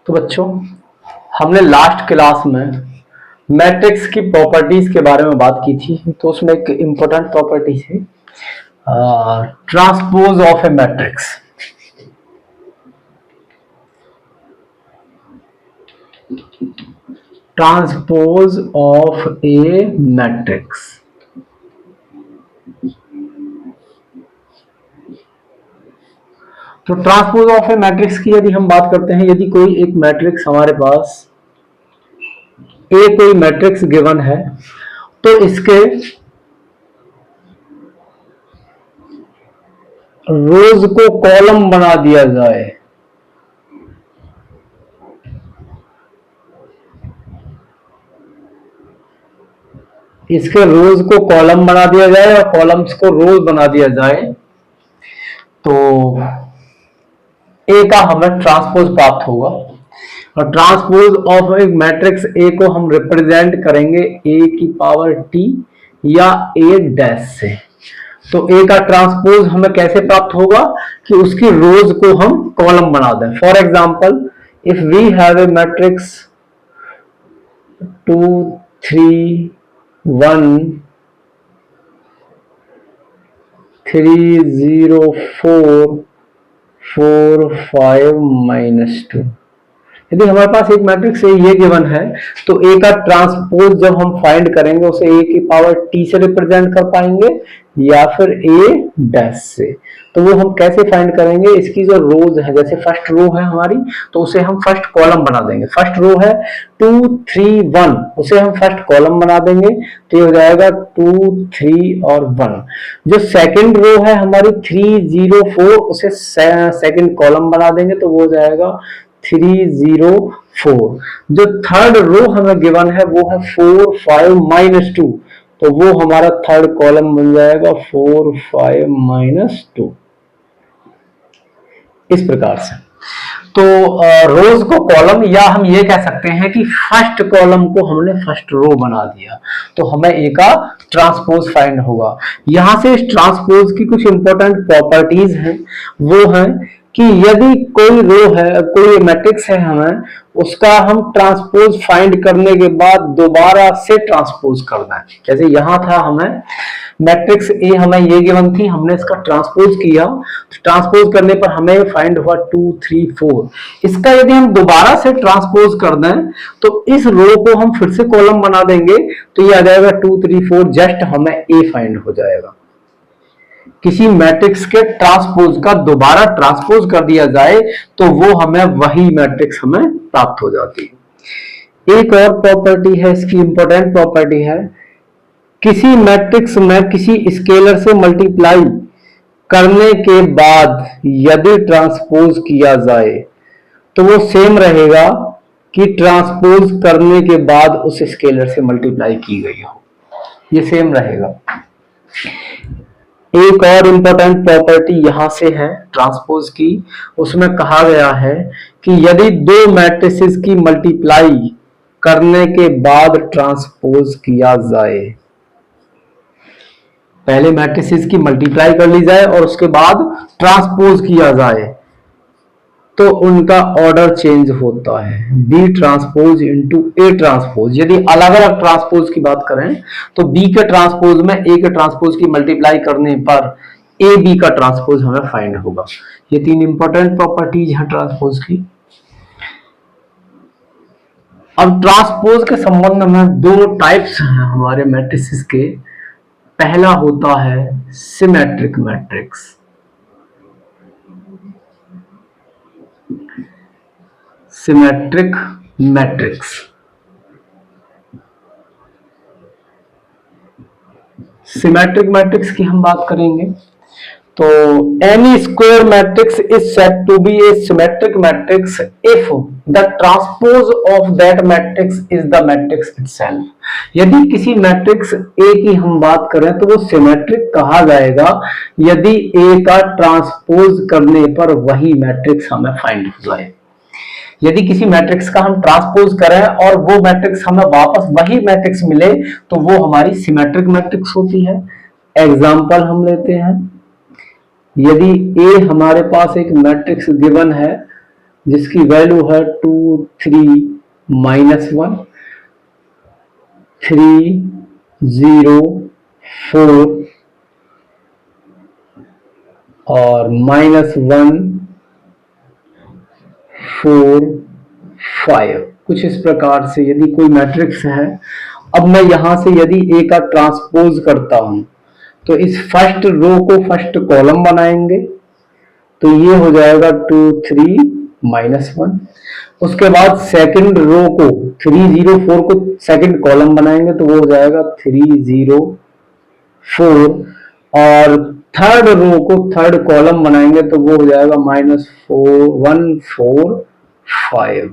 तो बच्चों, हमने लास्ट क्लास में मैट्रिक्स की प्रॉपर्टीज के बारे में बात की थी। तो उसमें एक इंपॉर्टेंट प्रॉपर्टी है transpose of a matrix. Transpose of a matrix. तो ट्रांसपोज ऑफ ए मैट्रिक्स की यदि हम बात करते हैं, यदि कोई एक मैट्रिक्स हमारे पास ए कोई मैट्रिक्स गिवन है, तो इसके रोज को कॉलम बना दिया जाए। इसके रोज को कॉलम बना दिया जाए और कॉलम्स को रोज बना दिया जाए, तो ए का हमें ट्रांसपोज प्राप्त होगा। और ट्रांसपोज ऑफ एक मैट्रिक्स ए को हम रिप्रेजेंट करेंगे ए की पावर टी या ए डैश से। तो ए का ट्रांसपोज हमें कैसे प्राप्त होगा कि उसकी रोज को हम कॉलम बना दें। For example, if we have a matrix 2 3 1 3 0 4 4 5 -2, यदि हमारे पास एक मैट्रिक्स ए ये गिवन है, तो ए का ट्रांसपोज जब हम फाइंड करेंगे उसे ए की पावर टी से रिप्रेजेंट कर पाएंगे या फिर ए डैश से। तो वो हम कैसे फाइंड करेंगे, इसकी जो रोज है, जैसे फर्स्ट रो है हमारी, तो उसे हम फर्स्ट कॉलम बना देंगे। फर्स्ट रो है 2 3 1, उसे हम फर्स्ट कॉलम बना देंगे, तो ये हो जाएगा 2 3 और 1। जो सेकंड रो है हमारी 3 0 4, उसे सेकंड कॉलम बना देंगे, तो वो हो जाएगा 3 0 4। जो थर्ड रो हमें गिवन है वो है 4 5 -2, तो वो हमारा थर्ड कॉलम बन जाएगा 4 5 -2, इस प्रकार से। तो रोज को कॉलम, या हम ये कह सकते हैं कि फर्स्ट कॉलम को हमने फर्स्ट रो बना दिया, तो हमें ए का ट्रांसपोज फाइंड होगा। यहां से इस ट्रांसपोज की कुछ इंपॉर्टेंट प्रॉपर्टीज हैं, वो है कि यदि कोई रो है, कोई मैट्रिक्स है, हमें उसका हम ट्रांसपोज फाइंड करने के बाद दोबारा से ट्रांसपोज करना है। जैसे यहां था, हमें मैट्रिक्स ए हमें ये गिवन थी, हमने इसका ट्रांसपोज किया, तो ट्रांसपोज करने पर हमें फाइंड हुआ 2 3 4। इसका यदि हम दोबारा से ट्रांसपोज कर दें, तो इस रो को हम फिर से कॉलम बना देंगे, तो ये आ जाएगा 2 3 4, जस्ट हमें ए फाइंड हो जाएगा। किसी मैट्रिक्स के ट्रांसपोज का दोबारा ट्रांसपोज कर दिया जाए तो वो हमें वही मैट्रिक्स हमें प्राप्त हो जाती है। एक और प्रॉपर्टी है इसकी, इंपॉर्टेंट प्रॉपर्टी है, किसी मैट्रिक्स में किसी स्केलर से मल्टीप्लाई करने के बाद यदि ट्रांसपोज किया जाए तो वो सेम रहेगा कि ट्रांसपोज करने के बाद उस स्केलर से मल्टीप्लाई की गई हो, ये सेम रहेगा। एक और इंपॉर्टेंट प्रॉपर्टी यहां से है ट्रांसपोज की, उसमें कहा गया है कि यदि दो मैट्रिसेस की मल्टीप्लाई करने के बाद ट्रांसपोज किया जाए, पहले मैट्रिसेस की मल्टीप्लाई कर ली जाए और उसके बाद ट्रांसपोज किया जाए, तो उनका ऑर्डर चेंज होता है, B transpose into A transpose. यदि अलग अलग ट्रांसपोज की बात करें तो बी के ट्रांसपोज में ए के ट्रांसपोज की मल्टीप्लाई करने पर ए बी का ट्रांसपोज हमें फाइंड होगा। ये तीन इंपॉर्टेंट प्रॉपर्टीज हैं ट्रांसपोज की। अब ट्रांसपोज के संबंध में दो टाइप्स हैं हमारे मैट्रिसेस के। पहला होता है symmetric matrix. Symmetric matrix, symmetric matrix की हम बात करेंगे तो any square matrix is said to be a symmetric matrix if the transpose of that matrix is the matrix itself. यदि किसी मैट्रिक्स ए की हम बात करें तो वो सिमेट्रिक कहा जाएगा यदि ए का ट्रांसपोज करने पर वही मैट्रिक्स हमें फाइंड हो जाए। यदि किसी मैट्रिक्स का हम ट्रांसपोज करें और वो मैट्रिक्स हमें वापस वही मैट्रिक्स मिले तो वो हमारी सिमेट्रिक मैट्रिक्स होती है। एग्जांपल हम लेते हैं, यदि ए हमारे पास एक मैट्रिक्स गिवन है जिसकी वैल्यू है 2 3 -1, 3 0 4 और -1 4 5। कुछ इस प्रकार से यदि कोई मैट्रिक्स है, अब मैं यहां से यदि ए का ट्रांसपोज करता हूं तो इस फर्स्ट रो को फर्स्ट कॉलम बनाएंगे, तो ये हो जाएगा 2 3 -1। उसके बाद सेकंड रो को 3 0 4 को सेकंड कॉलम बनाएंगे, तो वो हो जाएगा 3 0 4 और थर्ड रो को थर्ड कॉलम बनाएंगे तो वो हो जाएगा -4 1 4 5।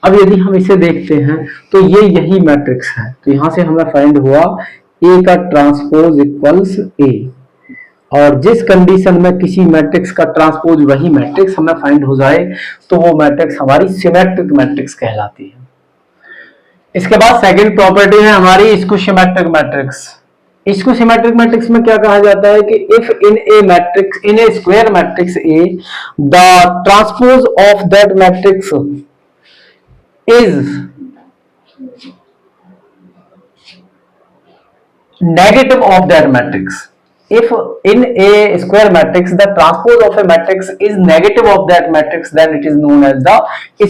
अब यदि हम इसे देखते हैं तो ये यही मैट्रिक्स है, तो यहां से हमें फाइंड हुआ ए का ट्रांसपोज इक्वल्स ए। और जिस कंडीशन में किसी मैट्रिक्स का ट्रांसपोज वही मैट्रिक्स हमें फाइंड हो जाए तो वो मैट्रिक्स हमारी सिमेट्रिक मैट्रिक्स कहलाती है। इसके बाद सेकंड प्रॉपर्टी है हमारी स्क्यू-सिमेट्रिक मैट्रिक्स। स्क्यू-सिमेट्रिक मैट्रिक्स में क्या कहा जाता है कि if in A matrix, in A square matrix A, the transpose of that matrix is negative of that matrix. If in a square matrix the transpose of a matrix is negative of that matrix, then it is known as the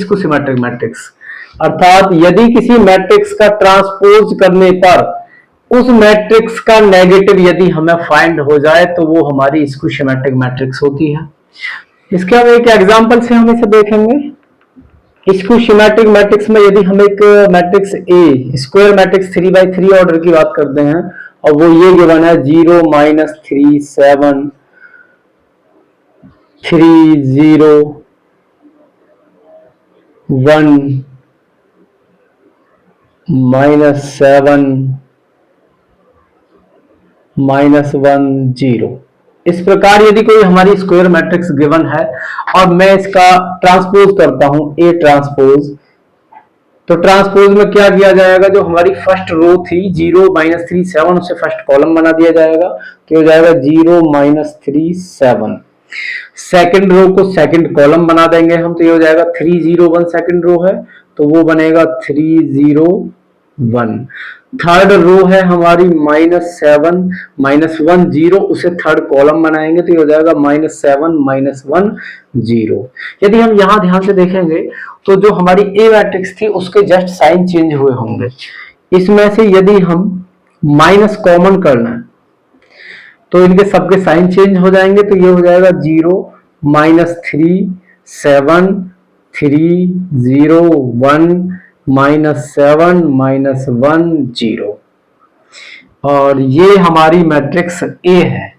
skew-symmetric matrix. अर्थात यदि किसी matrix का transpose करने पर उस matrix का negative यदि हमें फाइंड हो जाए तो वो हमारी स्क्यू-सिमेट्रिक मैट्रिक्स होती है। इसके अब एक एग्जांपल से हम इसे देखेंगे। स्क्यू-सिमेट्रिक मैट्रिक्स में यदि हम एक matrix A, square matrix 3/3 order की बात करते हैं और वो ये गिवन है 0 -3 7 3 0 1 -7 -1 0। इस प्रकार यदि कोई हमारी स्क्वायर मैट्रिक्स गिवन है और मैं इसका ट्रांसपोज करता हूं ए ट्रांसपोज, तो ट्रांसपोज में क्या किया जाएगा, जो हमारी फर्स्ट रो थी 0 -3 7 उसे फर्स्ट कॉलम बना दिया जाएगा, तो हो जाएगा 0 -3 7। सेकंड रो को सेकंड कॉलम बना देंगे हम, तो ये हो जाएगा 3 0 1 सेकंड रो है तो वो बनेगा 3 0 1। थर्ड रो है हमारी -7 -1 0, उसे थर्ड कॉलम बनाएंगे तो ये हो जाएगा -7 -1 0। यदि हम यहां ध्यान से देखेंगे तो जो हमारी ए मैट्रिक्स थी उसके जस्ट साइन चेंज हुए होंगे। इसमें से यदि हम माइनस कॉमन करना है तो इनके सबके साइन चेंज हो जाएंगे, तो ये हो जाएगा 0 -3 7 3 0 1 -7 -1 0। और ये हमारी मैट्रिक्स ए है,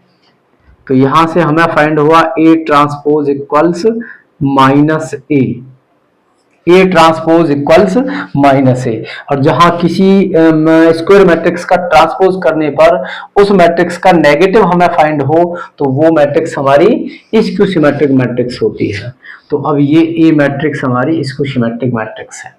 तो यहां से हमें फाइंड हुआ A transpose equals -A, A transpose equals -A. और जहां किसी स्क्वायर मैट्रिक्स का ट्रांसपोज करने पर उस मैट्रिक्स का नेगेटिव हमें फाइंड हो तो वो मैट्रिक्स हमारी स्क्यू-सिमेट्रिक मैट्रिक्स होती है। तो अब ये ए मैट्रिक्स हमारी स्क्यू-सिमेट्रिक मैट्रिक्स है।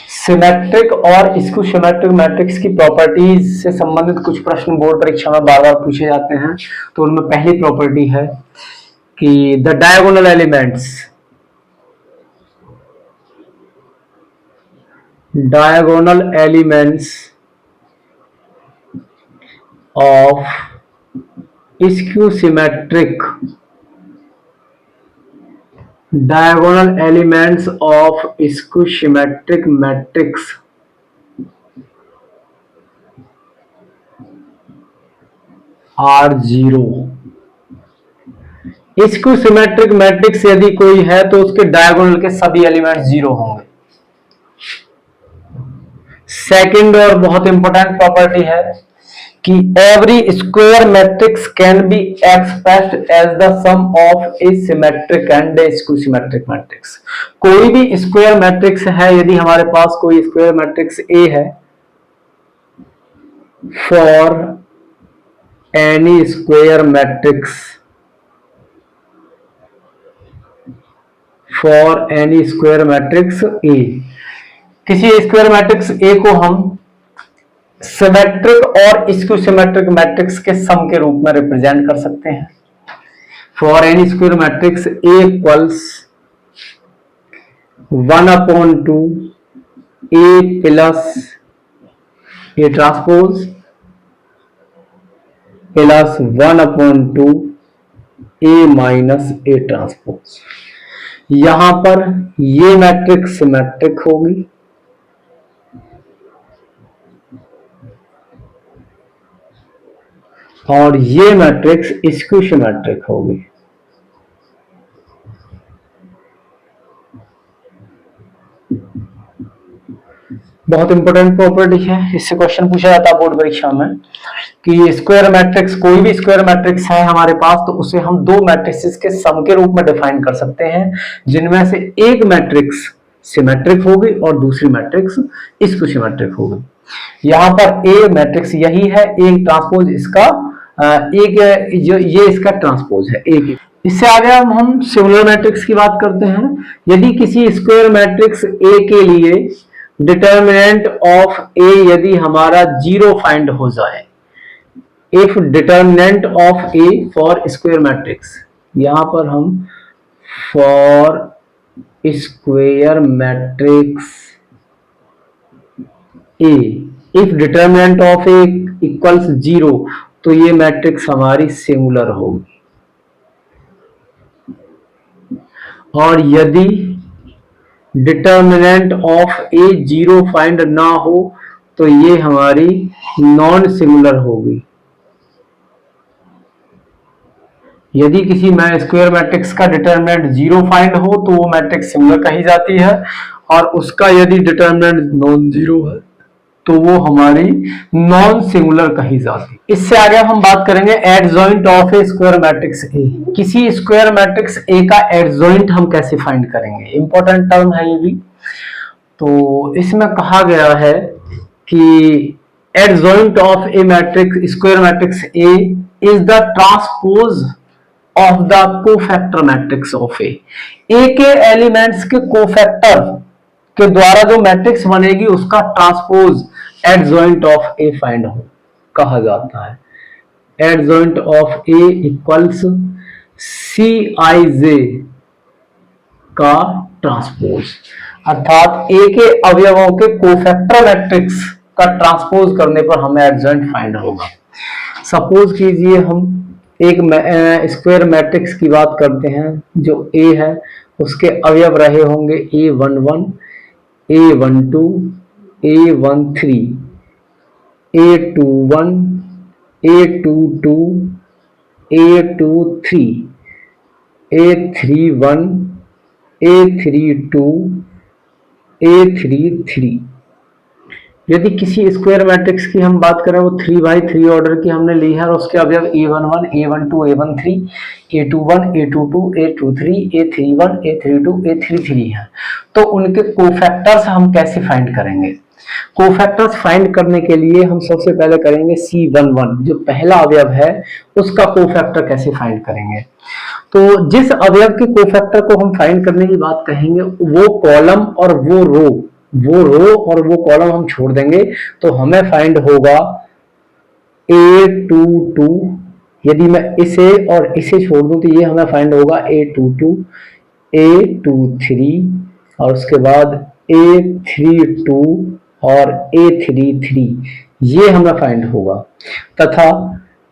सिमेट्रिक और स्क्यू-सिमेट्रिक मैट्रिक्स की प्रॉपर्टीज से संबंधित कुछ प्रश्न बोर्ड परीक्षा में बार बार पूछे जाते हैं। तो उनमें पहली प्रॉपर्टी है कि the diagonal elements of skew-symmetric diagonal elements of skew-symmetric matrix are 0। Skew-symmetric matrix यदि कोई है तो उसके डायगोनल के सभी एलिमेंट्स 0 होंगे। सेकंड और बहुत इंपॉर्टेंट प्रॉपर्टी है कि every square matrix can be expressed as the sum of a symmetric and a skew-symmetric matrix. कोई भी स्क्वायर मैट्रिक्स है, यदि हमारे पास कोई स्क्वायर मैट्रिक्स ए है, for any square matrix, for any square matrix ए, किसी स्क्वायर मैट्रिक्स ए को हम सिमेट्रिक और स्क्यू-सिमेट्रिक मैट्रिक्स के सम के रूप में रिप्रेजेंट कर सकते हैं। For any square matrix A equals 1/2 A plus A transpose plus 1/2 A minus A transpose. यहां पर ये मैट्रिक्स सिमेट्रिक होगी और ये मैट्रिक्स स्क्यू सिमेट्रिक होगी। बहुत इंपॉर्टेंट प्रॉपर्टी है, इससे क्वेश्चन पूछा जाता है बोर्ड परीक्षा में कि स्क्वायर मैट्रिक्स, कोई भी स्क्वायर मैट्रिक्स है हमारे पास तो उसे हम दो मैट्रिक्स के सम के रूप में डिफाइन कर सकते हैं, जिनमें से एक मैट्रिक्स सिमेट्रिक होगी और दूसरी मैट्रिक्स स्क्यू सिमेट्रिक होगी। यहां पर ए मैट्रिक्स यही है, एक ट्रांसपोज इसका एक जो ये इसका ट्रांसपोज है एक। इससे आगे हम सिमिलर मैट्रिक्स की बात करते हैं। यदि किसी स्क्वायर मैट्रिक्स ए के लिए डिटर्मिनेंट ऑफ ए यदि हमारा 0 फाइंड हो जाए, if determinant of A for square matrix, यहां पर हम for square matrix A if determinant of A equals 0 तो ये मैट्रिक्स हमारी सिंगुलर होगी। और यदि डिटर्मिनेंट ऑफ ए 0 फाइंड ना हो तो ये हमारी नॉन सिंगुलर होगी। यदि किसी स्क्वायर मैट्रिक्स का डिटर्मिनेंट 0 फाइंड हो तो वो मैट्रिक्स सिंगुलर कही जाती है, और उसका यदि डिटर्मिनेंट नॉन जीरो है तो वो हमारी नॉन सिंगुलर कही जाती है। इससे आगे हम बात करेंगे adjoint of A square matrix ए। किसी स्क्वायर मैट्रिक्स ए का एडजॉइंट हम कैसे फाइंड करेंगे, इंपॉर्टेंट टर्म है ये भी। तो इसमें कहा गया है कि adjoint of a matrix square matrix A is the transpose of the cofactor matrix of A. A के एलिमेंट्स के कोफैक्टर के द्वारा जो मैट्रिक्स बनेगी उसका transpose adjoint of A find हो कहा जाता है। Adjoint of A equals Cij का ट्रांसपोज, अर्थात ए के अवयवों के कोफैक्टर मैट्रिक्स का ट्रांसपोज करने पर हमें एडजॉइंट फाइंड होगा। सपोज कीजिए हम एक स्क्वायर मैट्रिक्स की बात करते हैं जो ए है, उसके अवयव रहे होंगे A11 A12 A13 A21 A22 A23 A31 A32 A33। यदि किसी स्क्वायर मैट्रिक्स की हम बात करें वो 3x3 ऑर्डर की हमने ली है और उसके अवयव A11 A12 A13 A21 A22 A23 A31 A32 A33 है, तो उनके कोफैक्टर्स हम कैसे फाइंड करेंगे। कोफैक्टर्स फाइंड करने के लिए हम सबसे पहले करेंगे C11 जो पहला अवयव है उसका कोफैक्टर कैसे फाइंड करेंगे। तो जिस अवयव के कोफैक्टर को हम फाइंड करने की बात कहेंगे वो कॉलम और वो रो और वो कॉलम हम छोड़ देंगे, तो हमें फाइंड होगा A22। यदि मैं इसे और इसे छोड़ दूं तो ये हमें फाइंड होगा A22 A23 और उसके बाद A32 और A33, ये हमें फाइंड होगा। तथा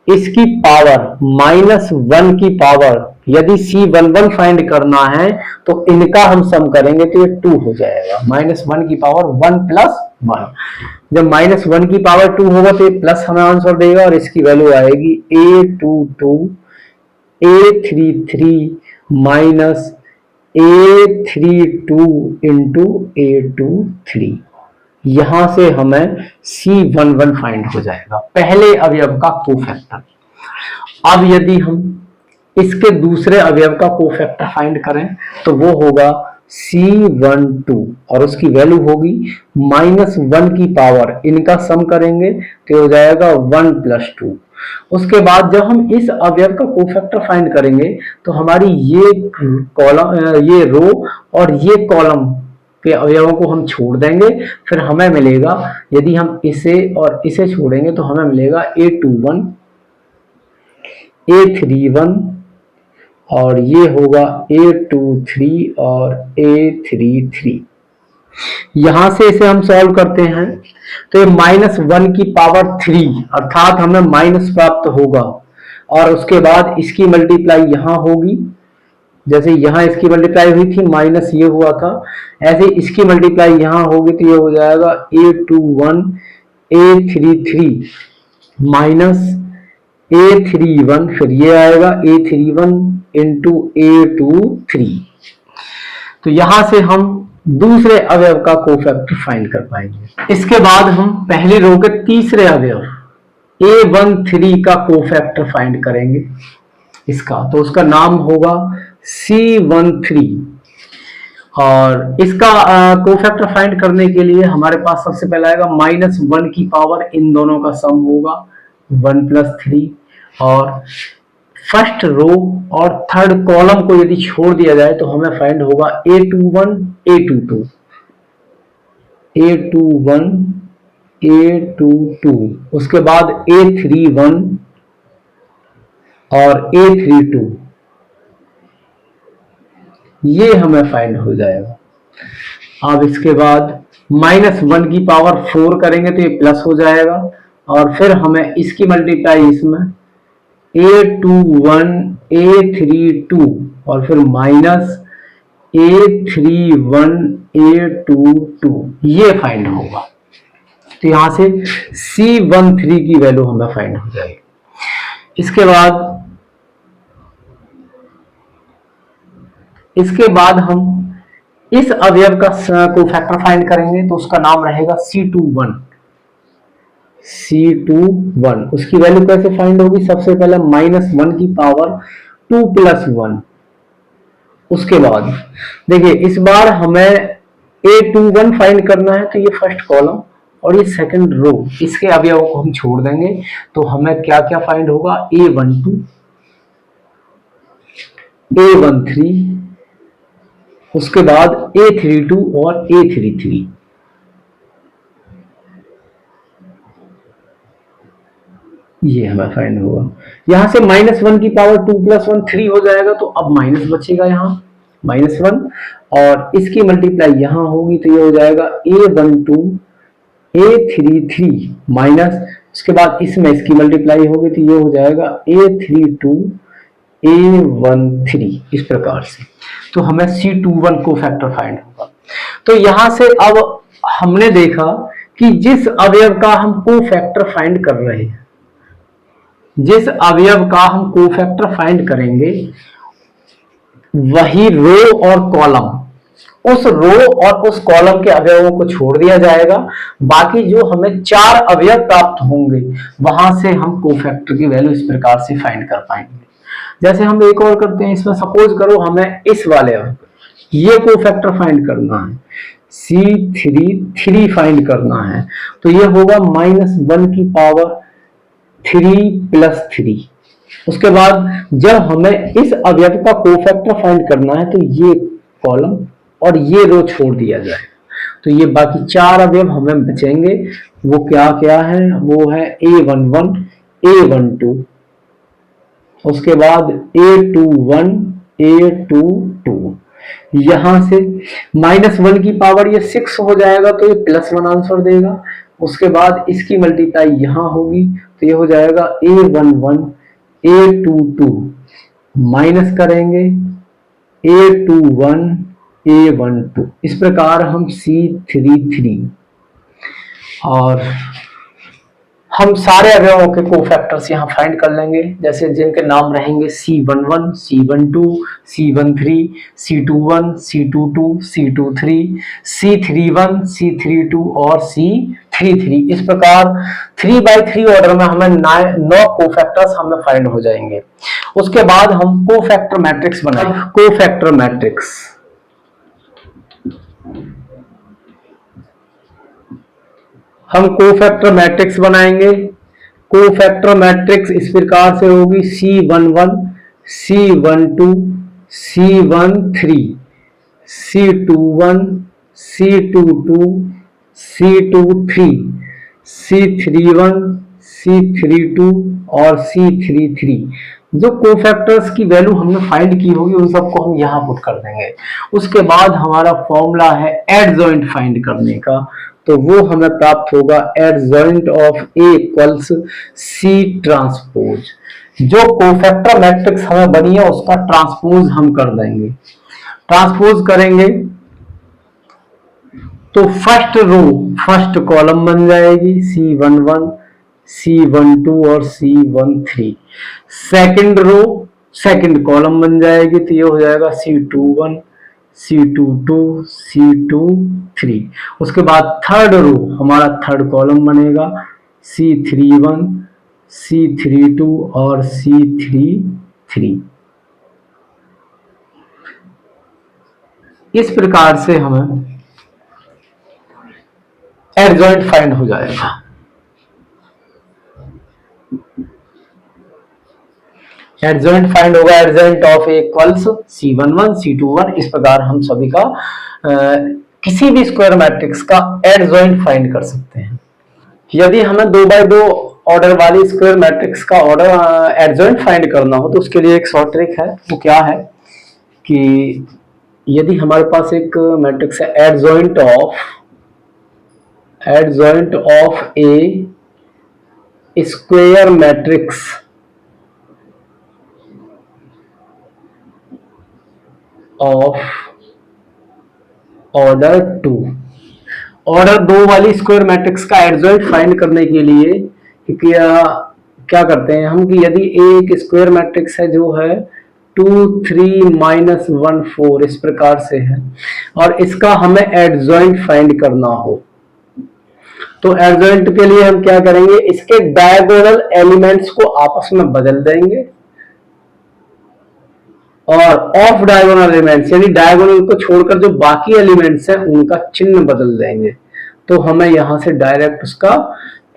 इसकी पावर -1 की पावर यदि C11 फाइंड करना है तो इनका हम सम करेंगे तो ये 2 हो जाएगा। -1 की पावर 1 + 1, जब -1 की पावर 2 होगा तो ये प्लस हमें आंसर देगा और इसकी वैल्यू आएगी A22 A33 minus A32 into A23। यहां से हमें C11 फाइंड हो जाएगा, पहले अवयव का कोफैक्टर। अब यदि हम इसके दूसरे अवयव का कोफैक्टर फाइंड करें तो वो होगा C12 और उसकी वैल्यू होगी -1 की पावर, इनका सम करेंगे तो हो जाएगा 1 + 2। उसके बाद जब हम इस अवयव का कोफैक्टर फाइंड करेंगे तो हमारी ये कॉलम, ये रो और ये कॉलम के अवयवों को हम छोड़ देंगे, फिर हमें मिलेगा, यदि हम इसे और इसे छोड़ेंगे तो हमें मिलेगा A21 A31 और ये होगा A23 और A33। यहां से इसे हम सॉल्व करते हैं तो ये -1 की पावर 3 अर्थात हमें माइनस प्राप्त होगा, और उसके बाद इसकी मल्टीप्लाई यहां होगी, जैसे यहां इसकी मल्टीप्लाई हुई थी माइनस ये हुआ था, ऐसे इसकी मल्टीप्लाई यहां होगी तो ये हो जाएगा A21 A33 माइनस A31, फिर ये आएगा A31 इंटू A23। तो यहां से हम दूसरे अवयव का कोफैक्टर फाइंड कर पाएंगे। इसके बाद हम पहली रो के तीसरे अवयव A13 का कोफैक्टर फाइंड करेंगे इसका, तो उसका नाम होगा C13। और इसका कोफैक्टर फाइंड करने के लिए हमारे पास सबसे पहला आएगा -1 की पावर, इन दोनों का सम होगा 1 + 3, और फर्स्ट रो और थर्ड कॉलम को यदि छोड़ दिया जाए तो हमें फाइंड होगा A21 A22 A21 A22, उसके बाद A31 और A32, ये हमें फाइंड हो जाएगा। अब इसके बाद -1 की पावर 4 करेंगे तो ये प्लस हो जाएगा, और फिर हमें इसकी मल्टीप्लाई इसमें A21 A32 और फिर माइनस A31 A22, ये फाइंड होगा। तो यहां से C13 की वैल्यू हमें फाइंड हो जाएगी। इसके बाद हम इस अवयव का कोफैक्टर फाइंड करेंगे, तो उसका नाम रहेगा C21। उसकी वैल्यू कैसे फाइंड होगी? सबसे पहले -1 की पावर 2 + 1। उसके बाद देखिए इस बार हमें A21 फाइंड करना है, तो ये फर्स्ट कॉलम और ये सेकंड रो, इसके अवयवों को हम छोड़ देंगे तो हमें क्या क्या फाइंड होगा? A12 A13, उसके बाद A32 और A33। ये हमें फाइंड होगा। यहां से -1 की पावर 2 + 1 3 हो जाएगा, तो अब माइनस बचेगा यहाँ -1, और इसकी मल्टीप्लाई यहां होगी तो ये हो जाएगा A12 A33 माइनस, उसके बाद इसमें इसकी मल्टीप्लाई होगी तो ये हो जाएगा A32 A13, इस प्रकार से। तो हमें C21 को फैक्टर फाइंड होगा। तो यहां से अब हमने देखा कि जिस अवयव का हम कोफैक्टर फाइंड कर रहे हैं, जिस अवयव का हम कोफैक्टर फाइंड करेंगे वही रो और कॉलम, उस रो और उस कॉलम के अवयवों को छोड़ दिया जाएगा, बाकी जो हमें 4 अवयव प्राप्त होंगे वहां से हम कोफैक्टर की वैल्यू इस प्रकार से फाइंड कर पाएंगे। जैसे हम एक और करते हैं, इसमें सपोज करो हमें इस वाले ये कोफैक्टर फाइंड करना है, C3 फाइंड करना है, तो ये होगा -1 की पावर 3 + 3। उसके बाद जब हमें इस अवयव का कोफैक्टर फाइंड करना है तो ये कॉलम और ये रो छोड़ दिया जाए, तो ये बाकी 4 अवयव हमें बचेंगे। वो क्या क्या है? वो है A11 A12, उसके बाद A21 A22। यहां से -1 की पावर ये 6 हो जाएगा तो ये +1 आंसर देगा। उसके बाद इसकी मल्टीप्लाई यहां होगी तो ये हो जाएगा A11 A22 माइनस करेंगे A21 A12। इस प्रकार हम C33 और हम सारे अवयवों के कोफैक्टर्स यहाँ फाइंड कर लेंगे, जैसे जिनके नाम रहेंगे C11 C12 C13 C21 C22 C23 C31 C32 और C33। इस प्रकार 3x3 ऑर्डर में हमें 9 कोफैक्टर्स हमें फाइंड हो जाएंगे। उसके बाद हम कोफैक्टर मैट्रिक्स बनाएंगे। कोफैक्टर मैट्रिक्स हम कोफैक्टर मैट्रिक्स बनाएंगे। कोफैक्टर मैट्रिक्स इस प्रकार से होगी C11 C12 C13 C21 C22 C23 C31 C32 और C33। जो कोफैक्टर्स की वैल्यू हमने फाइंड की होगी उन सबको हम यहाँ पुट कर देंगे। उसके बाद हमारा फॉर्मूला है एडजॉइंट फाइंड करने का, तो वो हमें प्राप्त होगा adjoint of A equals C transpose. जो कोफैक्टर मैट्रिक्स हमें बनी है उसका ट्रांसपोज हम कर देंगे। ट्रांसपोज करेंगे तो फर्स्ट रो फर्स्ट कॉलम बन जाएगी C11, C12 और C13। Second row second column बन जाएगी तो ये हो जाएगा C21, C22, C23। उसके बाद थर्ड रो हमारा थर्ड कॉलम बनेगा C31, C32 और C33। इस प्रकार से हमें एडजॉइंट फाइंड हो जाएगा। एडजॉइंट फाइंड होगा adjoint of A equals C11, C21। इस प्रकार हम सभी का किसी भी स्क्वायर मैट्रिक्स का एडजॉइंट फाइंड कर सकते हैं। यदि हमें 2x2 ऑर्डर वाली स्क्वायर मैट्रिक्स का ऑर्डर एडजॉइंट फाइंड करना हो तो उसके लिए एक शॉर्ट ट्रिक है। वो क्या है कि यदि हमारे पास एक मैट्रिक्स है adjoint of A square matrix of order 2। Order 2 वाली स्क्वायर मैट्रिक्स का एडजॉइंट फाइंड करने के लिए क्या करते हैं हम कि यदि एक स्क्वायर मैट्रिक्स है जो है 2, 3, -1, 4 इस प्रकार से है और इसका हमें एडजॉइंट फाइंड करना हो तो एडजॉइंट के लिए हम क्या करेंगे, इसके डायगोनल एलिमेंट्स को आपस में बदल देंगे और ऑफ डायगोनल एलिमेंट्स यानी डायगोनल को छोड़कर जो बाकी एलिमेंट्स हैं उनका चिन्ह बदल देंगे। तो हमें यहां से डायरेक्ट उसका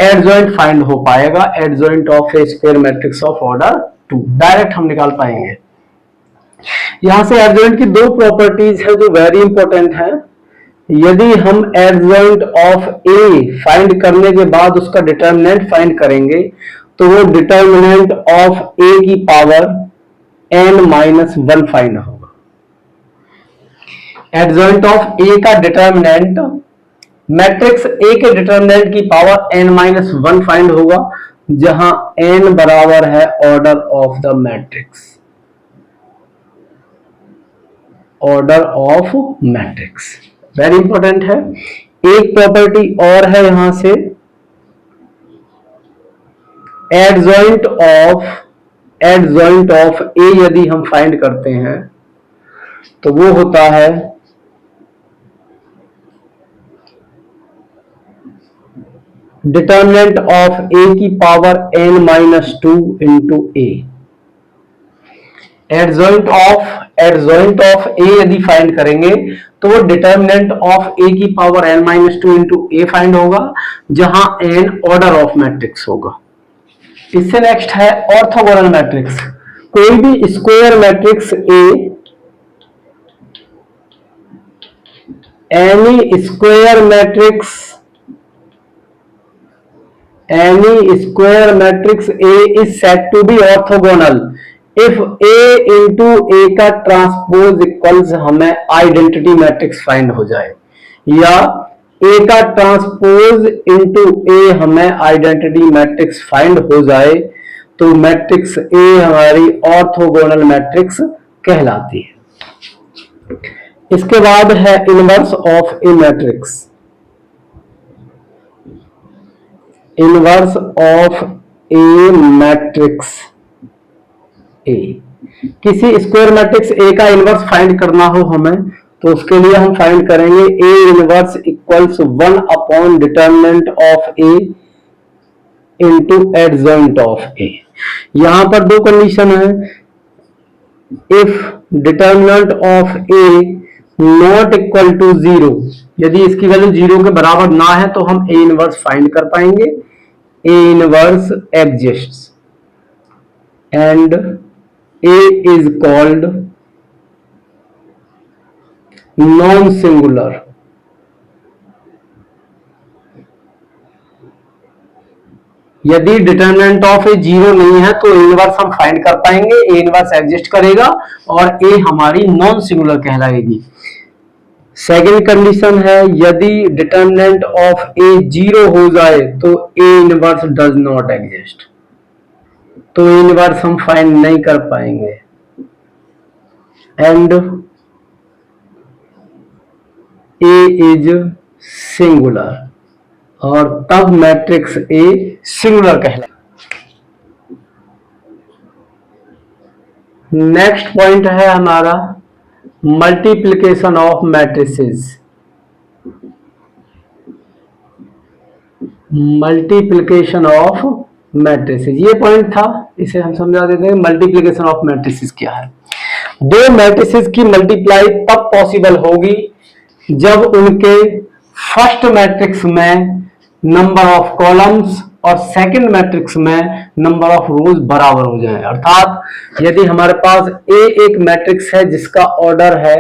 एडजॉइंट फाइंड हो पाएगा। Adjoint of A square matrix of order 2 direct हम निकाल पाएंगे। यहां से एडजॉइंट की दो प्रॉपर्टीज है जो वेरी इंपॉर्टेंट है। यदि हम एडजॉइंट ऑफ ए फाइंड करने के बाद उसका डिटर्मिनेंट फाइंड करेंगे तो वो डिटर्मिनेंट ऑफ ए की पावर n-1 फाइंड होगा। एडजॉइंट ऑफ ए का डिटर्मिनेंट मैट्रिक्स ए के डिटर्मिनेंट की पावर n-1 फाइंड होगा जहां n बराबर है order of the matrix. Order of matrix very important है। एक प्रॉपर्टी और है यहां से एडजॉइंट ऑफ ए यदि हम फाइंड करते हैं तो वो होता है डिटर्मिनेंट ऑफ ए की power n-2 into A. Adjoint of A यदि फाइंड करेंगे तो वो डिटर्मिनेंट ऑफ ए की पावर n-2 इंटू ए फाइंड होगा जहां n ऑर्डर ऑफ मैट्रिक्स होगा। इससे नेक्स्ट है ऑर्थोगोनल मैट्रिक्स। कोई भी square matrix A any square matrix A is said to be orthogonal if A into A का ट्रांसपोज इक्वल्स हमें आइडेंटिटी मैट्रिक्स फाइंड हो जाए या A का ट्रांसपोज इंटू A हमें आइडेंटिटी मैट्रिक्स फाइंड हो जाए तो मैट्रिक्स A हमारी ऑर्थोगोनल मैट्रिक्स कहलाती है। इसके बाद है inverse of a matrix. Inverse of a matrix A, किसी स्क्वायर मैट्रिक्स ए का इनवर्स फाइंड करना हो हमें तो उसके लिए हम फाइंड करेंगे A inverse equals 1 upon determinant of A into adjoint of A. यहां पर दो कंडीशन है, if determinant of A not equal to 0, यदि इसकी वैल्यू 0 के बराबर ना है तो हम ए इनवर्स फाइंड कर पाएंगे। A inverse exists and A is called non singular. यदि डिटरमिनेंट ऑफ ए जीरो नहीं है तो इनवर्स हम फाइंड कर पाएंगे, ए इनवर्स एग्जिस्ट करेगा और ए हमारी नॉन सिंगुलर कहलाएगी। सेकेंड कंडीशन है यदि डिटरमिनेंट ऑफ ए जीरो हो जाए तो A inverse does not exist, तो ए इनवर्स हम फाइंड नहीं कर पाएंगे। एंड ए इज सिंगुलर और तब मैट्रिक्स ए सिंगुलर कहलाएगा। नेक्स्ट पॉइंट है हमारा multiplication of matrices. Multiplication of matrices ये पॉइंट था, इसे हम समझा देते हैं। मल्टीप्लिकेशन ऑफ मैट्रिसेस क्या है? दो मैट्रिसेस की मल्टीप्लाई तब पॉसिबल होगी जब उनके फर्स्ट मैट्रिक्स में नंबर ऑफ कॉलम्स और सेकंड मैट्रिक्स में नंबर ऑफ रोज बराबर हो जाए। अर्थात यदि हमारे पास ए एक मैट्रिक्स है जिसका ऑर्डर है,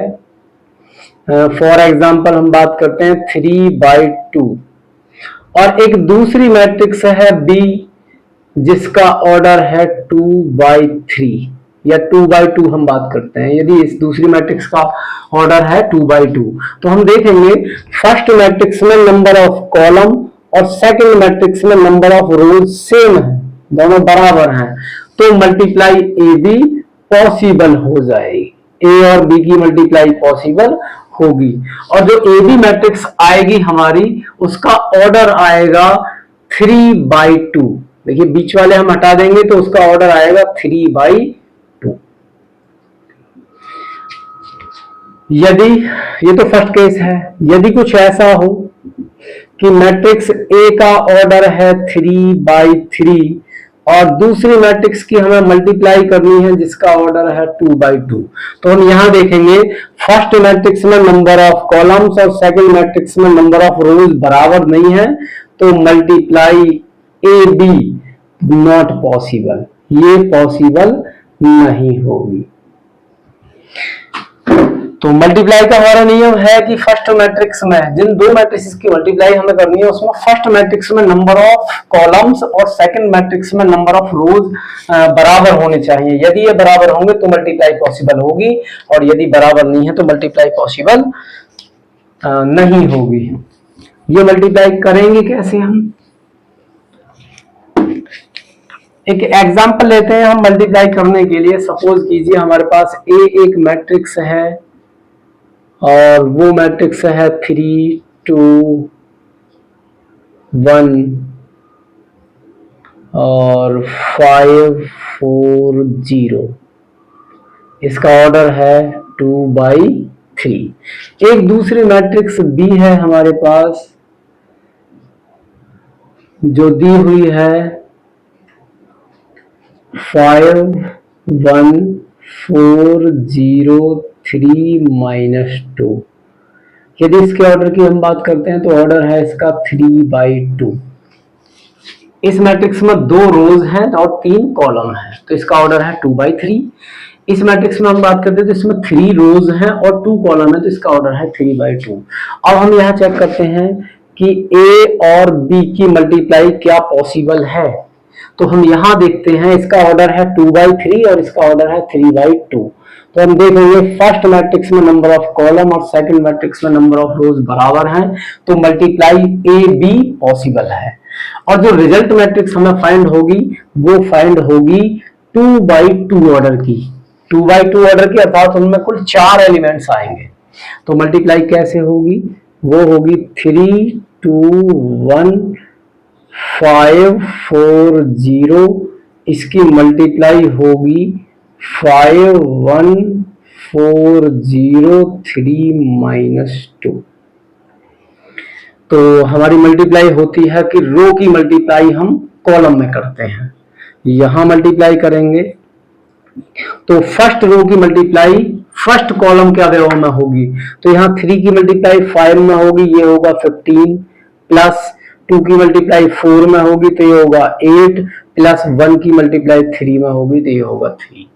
फॉर एग्जांपल हम बात करते हैं 3/2, और एक दूसरी मैट्रिक्स है बी जिसका ऑर्डर है 2/3 या 2/2 हम बात करते हैं। यदि इस दूसरी मैट्रिक्स का ऑर्डर है 2/2 तो हम देखेंगे फर्स्ट मैट्रिक्स में नंबर ऑफ कॉलम और सेकंड मैट्रिक्स में नंबर ऑफ रोज सेम है, दोनों बराबर हैं, तो मल्टीप्लाई ए बी पॉसिबल हो जाएगी। ए और बी की मल्टीप्लाई पॉसिबल होगी और जो ए बी मैट्रिक्स आएगी हमारी उसका ऑर्डर आएगा 3/2। देखिए बीच वाले हम हटा देंगे तो उसका ऑर्डर आएगा 3/2। यदि ये तो फर्स्ट केस है, यदि कुछ ऐसा हो कि मैट्रिक्स ए का ऑर्डर है 3/3 और दूसरी मैट्रिक्स की हमें मल्टीप्लाई करनी है जिसका ऑर्डर है 2/2, तो हम यहां देखेंगे फर्स्ट मैट्रिक्स में नंबर ऑफ कॉलम्स और सेकंड मैट्रिक्स में नंबर ऑफ रोज बराबर नहीं है, तो multiply A B not possible, ये पॉसिबल नहीं होगी। तो मल्टीप्लाई का हमारा नियम है कि फर्स्ट मैट्रिक्स में जिन दो मैट्रिक्स की मल्टीप्लाई हमें करनी है उसमें फर्स्ट मैट्रिक्स में नंबर ऑफ कॉलम्स और सेकंड मैट्रिक्स में नंबर ऑफ रोज बराबर होने चाहिए। यदि ये बराबर होंगे तो मल्टीप्लाई पॉसिबल होगी और यदि बराबर नहीं है तो मल्टीप्लाई पॉसिबल नहीं होगी। ये मल्टीप्लाई करेंगे कैसे? हम एक एग्जांपल लेते हैं हम मल्टीप्लाई करने के लिए। सपोज कीजिए हमारे पास ए एक मैट्रिक्स है और वो मैट्रिक्स है 3 2 1 और 5 4 0, इसका ऑर्डर है 2/3। एक दूसरी मैट्रिक्स बी है हमारे पास जो दी हुई है 5 1 4 0 3 -2। यदि इसके ऑर्डर की हम बात करते हैं तो ऑर्डर है इसका 3/2। इस मैट्रिक्स में 2 रोज हैं और 3 कॉलम हैं तो इसका ऑर्डर है 2/3। इस मैट्रिक्स में हम बात करते हैं तो इसमें 3 रोज हैं और 2 कॉलम है तो इसका ऑर्डर है 3/2। अब हम यहाँ चेक करते हैं कि ए और बी की मल्टीप्लाई क्या पॉसिबल है, तो हम यहां देखते हैं इसका ऑर्डर है 2/3 और इसका ऑर्डर है 3/2। तो हम देखेंगे फर्स्ट मैट्रिक्स में नंबर ऑफ कॉलम और सेकंड मैट्रिक्स में नंबर ऑफ रोज बराबर हैं तो मल्टीप्लाई ए बी पॉसिबल है। और जो रिजल्ट मैट्रिक्स हमें फाइंड होगी वो फाइंड होगी 2/2 ऑर्डर की। 2/2 ऑर्डर की अर्थात उनमें कुल 4 एलिमेंट्स आएंगे। तो मल्टीप्लाई कैसे होगी? वो होगी 3 2 1 5 4 0, इसकी मल्टीप्लाई होगी 5 1 4 0 3 -2। तो हमारी मल्टीप्लाई होती है कि रो की मल्टीप्लाई हम कॉलम में करते हैं। यहां मल्टीप्लाई करेंगे तो फर्स्ट रो की मल्टीप्लाई फर्स्ट कॉलम के अवयव में होगी, तो यहाँ 3 की मल्टीप्लाई 5 में होगी, ये होगा 15 प्लस 2 की मल्टीप्लाई 4 में होगी तो ये होगा 8 प्लस 1 की मल्टीप्लाई 3 में होगी तो ये होगा 3।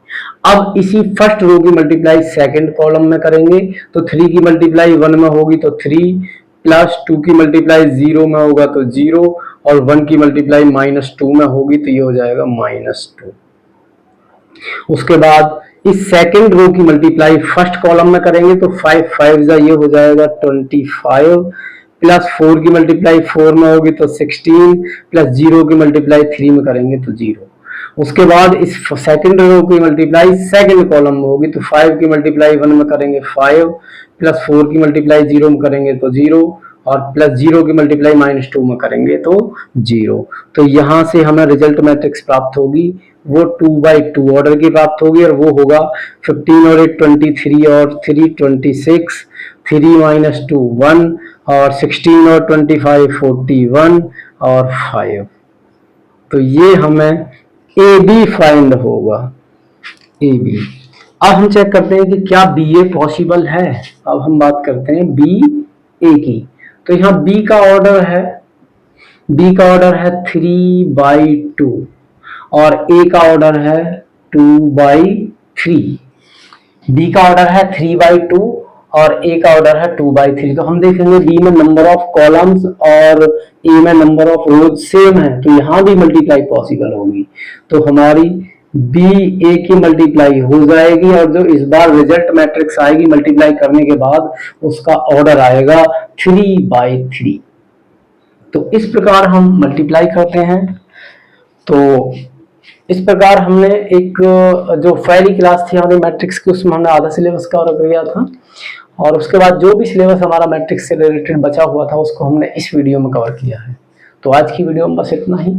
अब इसी फर्स्ट रो की मल्टीप्लाई सेकंड कॉलम में करेंगे तो 3 की मल्टीप्लाई 1 में होगी तो 3 प्लस 2 की मल्टीप्लाई 0 में होगा तो 0, और 1 की मल्टीप्लाई -2 में होगी तो ये हो जाएगा -2। उसके बाद इस सेकंड रो की मल्टीप्लाई फर्स्ट कॉलम में करेंगे तो 5 5 जा ये हो जाएगा 25, प्लस 4 की मल्टीप्लाई 4 में होगी तो 16, प्लस 0 की मल्टीप्लाई 3 में करेंगे तो 0। उसके बाद इस सेकंड रो की मल्टीप्लाई सेकंड कॉलम में होगी तो 5 की मल्टीप्लाई 1 में करेंगे 5, प्लस 4 की मल्टीप्लाई 0 में करेंगे तो 0, और प्लस 0 की मल्टीप्लाई -2 में करेंगे तो 0। तो यहां से हमें रिजल्ट मैट्रिक्स प्राप्त होगी, वो 2/2 ऑर्डर की प्राप्त होगी, और वो होगा 15 और 8 23 और 3 26, 3 - 2 1, और 16 और 25 41 और 5। तो ये हमें ए बी फाइंड होगा, ए बी। अब हम चेक करते हैं कि क्या बी ए पॉसिबल है। अब हम बात करते हैं बी ए की। तो यहाँ बी का ऑर्डर है, बी का ऑर्डर है 3/2 और ए का ऑर्डर है 2/3। बी का ऑर्डर है 3/2 और ए का ऑर्डर है 2/3। तो हम देखेंगे बी में नंबर ऑफ कॉलम्स और ए में नंबर ऑफ रोज सेम है, तो यहां भी मल्टीप्लाई पॉसिबल होगी। तो हमारी बी ए की मल्टीप्लाई हो जाएगी, और जो इस बार रिजल्ट मैट्रिक्स आएगी मल्टीप्लाई करने के बाद उसका ऑर्डर आएगा 3/3। तो इस प्रकार हम मल्टीप्लाई करते हैं। तो इस प्रकार हमने एक जो पहली क्लास थी हमारी मैट्रिक्स की, उसमें हमने आधा सिलेबस कवर कर लिया था, और उसके बाद जो भी सिलेबस हमारा मैट्रिक्स से रिलेटेड बचा हुआ था उसको हमने इस वीडियो में कवर किया है। तो आज की वीडियो में बस इतना ही।